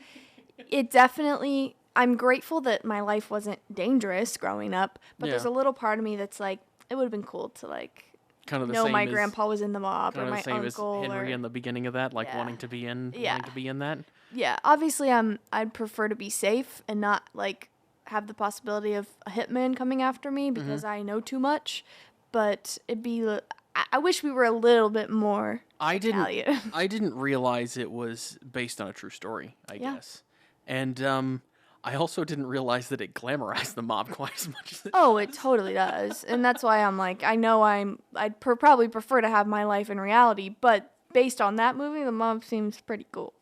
B: it definitely. I'm grateful that my life wasn't dangerous growing up, but there's
A: Yeah.
B: a little part of me that's like, it would have been cool to like
A: Kind of the
B: know
A: same
B: my
A: as
B: grandpa was in the mob or
A: kind of
B: my
A: the same as
B: uncle
A: Henry
B: or
A: in the beginning of that, like
B: Yeah.
A: wanting to be in that.
B: yeah. Obviously, I'd prefer to be safe and not like have the possibility of a hitman coming after me because I know too much. But I wish we were a little bit more Italian.
A: I didn't realize it was based on a true story, I
B: Yeah.
A: guess. And I also didn't realize that it glamorized the mob quite as much as it
B: Oh, it totally does. And that's why I'm like, I know I'd probably prefer to have my life in reality, but based on that movie, the mob seems pretty cool.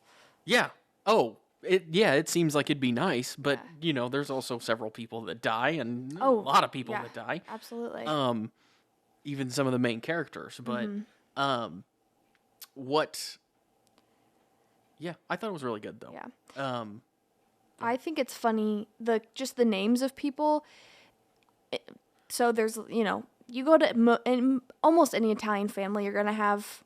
A: Yeah. Oh, it seems like it'd be nice, but
B: Yeah.
A: there's also several people that die and a
B: Oh,
A: lot of people
B: yeah,
A: that die.
B: absolutely.
A: Even some of the main characters, but what yeah, I thought it was really good though.
B: Yeah. I think it's funny just the names of people. So there's you go to in almost any Italian family, you're gonna have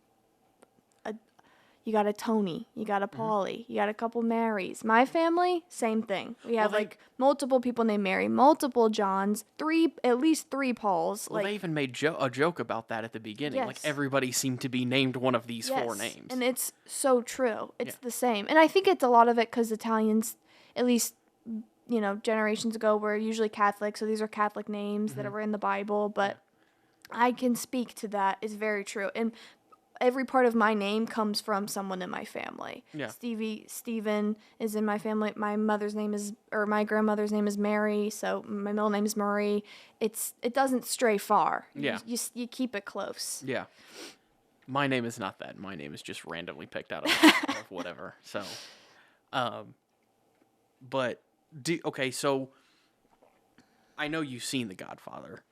B: you got a Tony, you got a Paulie, you got a couple Marys. My family, same thing. We have like multiple people named Mary, multiple Johns, at least three Pauls.
A: Well, they even made a joke about that at the beginning. Like
B: Yes.
A: everybody seemed to be named one of these four
B: Yes,
A: names.
B: and it's so true. It's
A: Yeah.
B: the same, and I think it's a lot of it because Italians, at least generations ago, were usually Catholic. So these are Catholic names that were in the Bible. But I can speak to that. It's very true, and every part of my name comes from someone in my family.
A: Yeah.
B: Stephen is in my family. My my grandmother's name is Mary, so my middle name is Marie. It doesn't stray far.
A: Yeah.
B: You keep it close.
A: Yeah. My name is not that. My name is just randomly picked out of, of whatever. So, but okay, so I know you've seen The Godfather.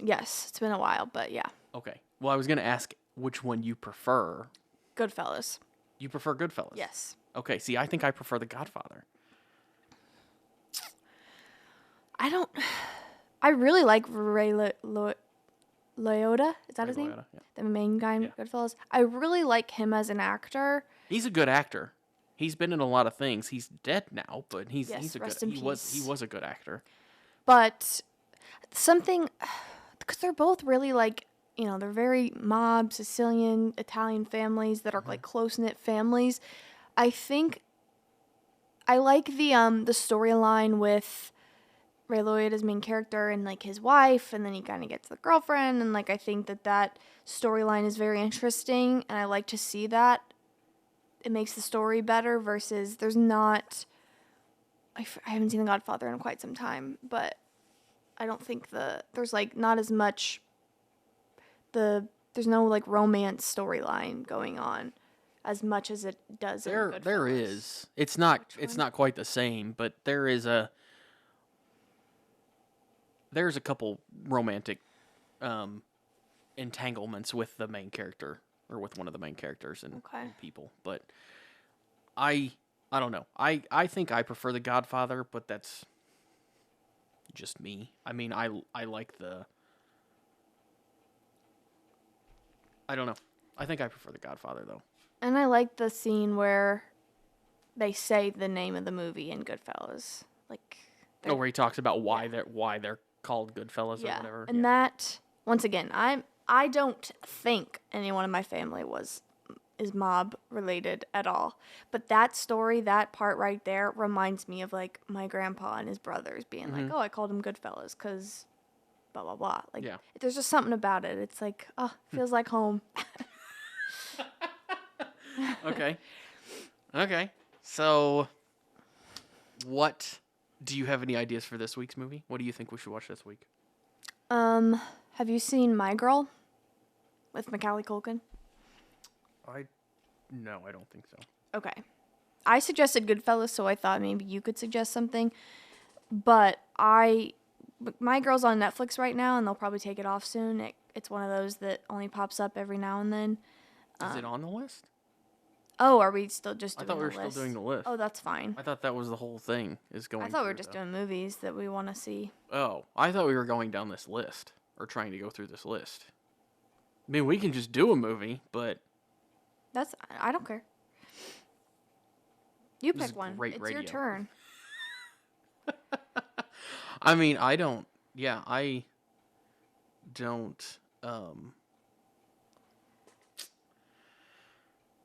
B: Yes, it's been a while, but yeah.
A: Okay. Well, I was going to ask which one you prefer.
B: Goodfellas.
A: You prefer Goodfellas?
B: Yes.
A: Okay, see, I think I prefer The Godfather.
B: I really like Ray Liotta. Is that his
A: Ray
B: name?
A: Liotta, yeah.
B: The main guy in Goodfellas. I really like him as an actor.
A: He's a good actor. He's been in a lot of things. He's dead now, but he's a
B: rest
A: good
B: in
A: he
B: peace.
A: was a good actor.
B: But because they're both really like, they're very mob, Sicilian, Italian families that are like close-knit families. I think I like the storyline with Ray Liotta's main character and like his wife, and then he kind of gets the girlfriend, and like I think that storyline is very interesting, and I like to see that. It makes the story better versus there's not. I haven't seen The Godfather in quite some time, but I don't think there's like not as much. There's no like romance storyline going on as much as it does in Goodfellas.
A: There is. It's not
B: one?
A: not quite the same, but there's a couple romantic entanglements with the main character or with one of the main characters and people, but I don't know. I think I prefer The Godfather, but that's just me. I mean, I like I don't know. I think I prefer The Godfather though.
B: And I like the scene where they say the name of the movie in Goodfellas. Like
A: where he talks about why they're called Goodfellas or whatever.
B: And that once again, I don't think anyone in my family is mob related at all. But that story, that part right there reminds me of like my grandpa and his brothers being like, "Oh, I called him Goodfellas cuz blah blah blah." Like there's just something about it. It's like, "Oh, feels like home."
A: Okay. Okay. So, do you have any ideas for this week's movie? What do you think we should watch this week?
B: Have you seen My Girl with Macaulay Culkin?
A: No, I don't think so.
B: Okay. I suggested Goodfellas, so I thought maybe you could suggest something. But My Girl's on Netflix right now, and they'll probably take it off soon. It's one of those that only pops up every now and then.
A: Is it on the list?
B: Oh, are we still just doing the list?
A: I thought we were still doing the list.
B: Oh, that's fine.
A: I thought that was the whole thing, is going
B: I thought we were
A: through
B: just doing movies that we want to see.
A: Oh, I thought we were going down this list, or trying to go through this list. I mean, we can just do a movie, but...
B: I don't care. You
A: This is
B: pick one.
A: great
B: It's
A: radio.
B: your turn.
A: I mean, I don't... Yeah, I don't...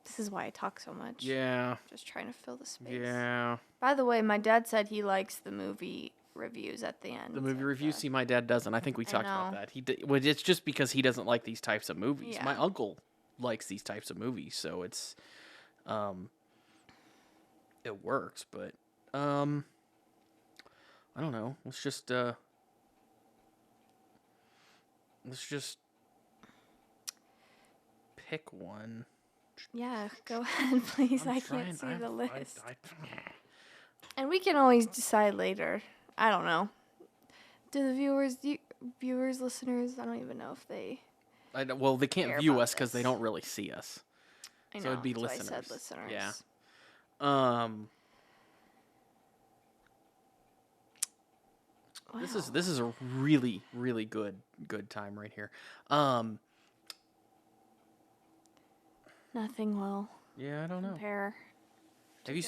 B: This is why I talk so much.
A: Yeah.
B: Just trying to fill the space.
A: Yeah.
B: By the way, my dad said he likes the movie reviews at the end.
A: The movie reviews, see, my dad doesn't. I think we talked about
B: know.
A: that. Well, it's just because he doesn't like these types of movies.
B: Yeah.
A: My uncle likes these types of movies, so it's... It works, but... I don't know. Let's just pick one.
B: Yeah, go ahead, please. I
A: trying-
B: can't see
A: I-
B: the list.
A: I-
B: And we can always decide later. I don't know. Do the viewers, listeners, I don't even know if they...
A: well, they can't
B: care
A: view
B: about
A: us because they
B: this.
A: don't really see us.
B: I know,
A: So it'd be
B: so
A: listeners.
B: I said listeners.
A: Yeah. This is a really, really good time right here.
B: Nothing will
A: Yeah, I don't know.
B: compare.
A: Have you?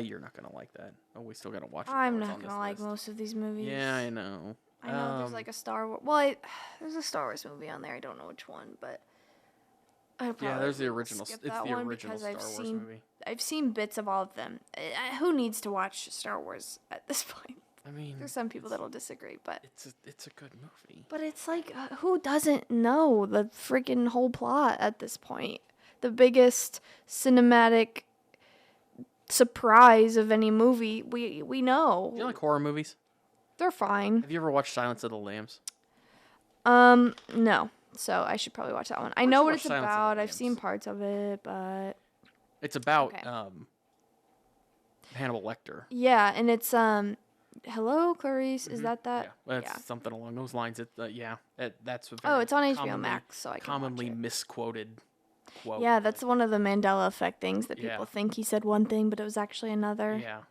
A: You're not gonna like that. Oh, we still gotta watch it.
B: I'm
A: before it's
B: not
A: on
B: gonna
A: this
B: like
A: list.
B: most of these movies.
A: Yeah, I know.
B: I know there's like a Star Wars. Well, there's a Star Wars movie on there. I don't know which one, but I probably
A: there's the
B: will
A: original.
B: skip
A: It's
B: that
A: the
B: one
A: original
B: because
A: Star Wars movie.
B: I've seen bits of all of them. Who needs to watch Star Wars at this point?
A: I mean,
B: There's some people that'll disagree, but
A: it's a good movie.
B: but it's like who doesn't know the freaking whole plot at this point? The biggest cinematic surprise of any movie we know.
A: Do you like horror movies?
B: They're fine.
A: Have you ever watched Silence of the Lambs?
B: No. So I should probably watch that one. I
A: should
B: know what
A: watch
B: it's
A: Silence of the
B: about. I've
A: Lambs.
B: seen parts of it, but
A: It's about
B: Okay.
A: Hannibal Lecter.
B: yeah, and it's Hello, Clarice. Is that?
A: Yeah, that's
B: Yeah.
A: something along those lines. That's a
B: Oh,
A: very
B: it's on HBO
A: commonly-
B: Max, so I can
A: commonly
B: watch it.
A: misquoted quote.
B: Yeah, that's one of the Mandela effect things that
A: Yeah.
B: people think he said one thing, but it was actually another.
A: Yeah,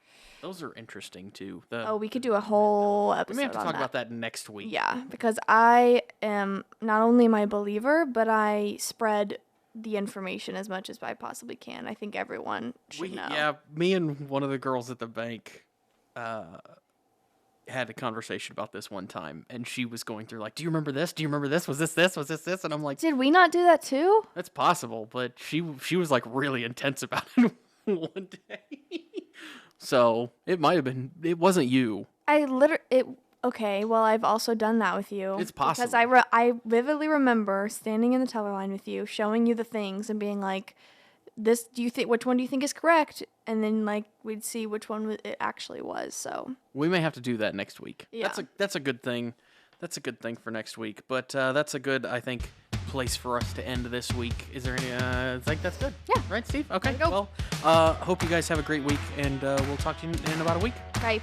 A: those are interesting too.
B: Oh, we could do a whole episode
A: We may have to
B: on
A: talk
B: that.
A: about that next week.
B: Yeah, because I am not only my believer, but I spread the information as much as I possibly can. I think everyone should know.
A: Yeah, me and one of the girls at the bank had a conversation about this one time, and she was going through like, "Do you remember this? Do you remember this? Was this this? Was this?" And I'm like,
B: Did we not do that too?
A: "That's possible," but she was like really intense about it one day. So it might have been. It wasn't you.
B: Okay, well, I've also done that with you.
A: It's
B: Because
A: possible.
B: I vividly remember standing in the teller line with you, showing you the things and being like, which one do you think is correct? And then, like, we'd see which one it actually was, so.
A: We may have to do that next week.
B: Yeah.
A: That's a good thing. That's a good thing for next week. But that's a good, I think, place for us to end this week. Is there any? It's like that's good.
B: Yeah.
A: Right, Steve. Okay.
B: There we go.
A: Well, hope you guys have a great week, and we'll talk to you in about a week.
B: Bye.